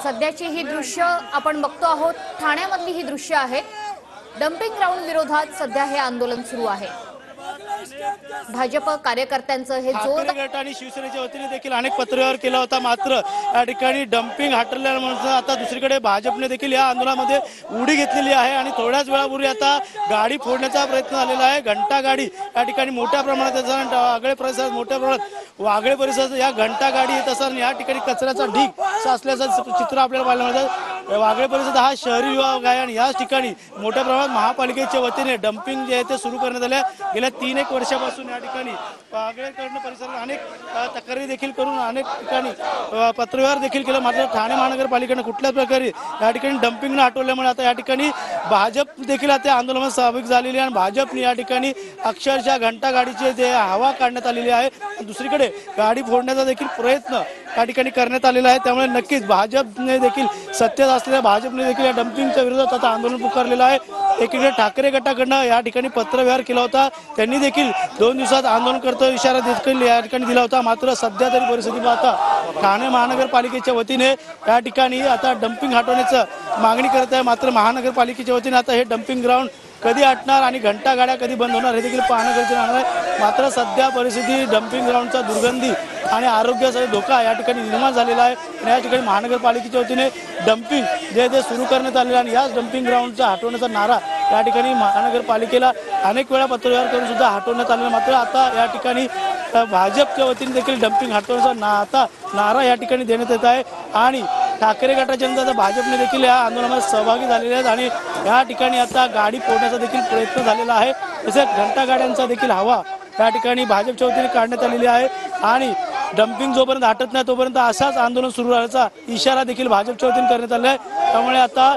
सध्याची ही दृश्य आपण बघतो आहोत। ठाण्यामधली ही दृश्य आहेत। डंपिंग ग्राउंड विरोधात सध्या हे आंदोलन सुरू आहे। भाजप कार्यकर्त्यांचं हे ठाकरे गट आणि शिवसेनेच्या वतीने देखील अनेक पत्रव्यवहार केला होता, मात्र या ठिकाणी डंपिंग हटवल्यानंतर आता दुसरीकडे भाजपने देखील या आंदोलनामध्ये उडी घेतलेली आहे आणि थोड्याच वेळापूर्वी आता गाडी फोडण्याचा प्रयत्न झालेला आहे। घंटा गाडी या ठिकाणी मोठ्या प्रमाणात वागळे परिसरात मोठ्या प्रमाणात वागळे परिसरात या घंटा गाडी येत असताना या ठिकाणी कचऱ्याचा ढीग साचल्याचं चित्र आपल्याला पाहायला मिळतं। वागळे परिसर हा शहरी विभाग आहे आणि याच ठिकाणी मोठ्या प्रमाणात महापालिकेच्या वतीने डंपिंग जे आहे ते सुरू करण्यात आले। गेल्या 3-1 वर्षापासून या ठिकाणी वागळेकरण परिसरात अनेक तक्रारी देखील करून अनेक ठिकाणी पत्रव्यवहार देखील केला, मात्र ठाणे महानगरपालिकेने कुठल्याच प्रकारे या ठिकाणी डंपिंग न हटवल्यामुळे आता या ठिकाणी भाजप देखील आता आंदोलनात सहभागी झालेली आहे आणि भाजपने या ठिकाणी अक्षरशः घंटा गाडीचे जे हवा काढण्यात आलेली आहे। दुसरीकडे गाडी फोडण्याचा देखील प्रयत्न या ठिकाणी करण्यात आलेला आहे। त्यामुळे नक्कीच भाजपने देखील सत्तेत असलेल्या भाजपने देखील या डंपिंगच्या विरोधात आता आंदोलन पुकारलेलं आहे। एकीकडे ठाकरे गटाकडनं या ठिकाणी पत्रव्यवहार केला होता, त्यांनी देखील 2 दिवसात आंदोलन करतो इशारा देखील या ठिकाणी दिला होता, मात्र सध्या तरी परिस्थिती पाहता ठाणे महानगरपालिकेच्या वतीने या ठिकाणी आता डंपिंग हटवण्याचं मागणी करत आहे। मात्र महानगरपालिकेच्या वतीने आता हे डंपिंग ग्राउंड कधी हटणार आणि घंटा गाड्या कधी बंद होणार हे देखील पाहणं गरजेचं आहे। मात्र सध्या परिस्थिती डंपिंग ग्राउंडचा दुर्गंधी आणि आरोग्याचा धोका या ठिकाणी निर्माण झालेला आहे आणि या ठिकाणी महानगरपालिकेच्या वतीने डंपिंग जे ते सुरू करण्यात आलेलं आणि याच डंपिंग ग्राउंडचा हटवण्याचा नारा या ठिकाणी महानगरपालिकेला अनेक वेळा पत्रव्यवहार करून सुद्धा हटवण्यात आलेला, मात्र आता या ठिकाणी भाजपच्या वतीने देखील डंपिंग हटवण्याचा नारा या ठिकाणी देण्यात येत आहे आणि ठाकरे गटाच्या जनता भाजपने देखील या आंदोलनात सहभागी झालेले आहेत आणि या ठिकाणी आता गाडी फोडण्याचा देखील प्रयत्न झालेला आहे। तसेच घंटा गाड्यांचा देखील हवा या ठिकाणी भाजपच्या वतीने काढण्यात आलेली आहे आणि डंपिंग जोपर्यंत हटत नाही तोपर्यंत असाच आंदोलन सुरू राहण्याचा इशारा देखील भाजपच्या वतीने करण्यात आला आहे। त्यामुळे आता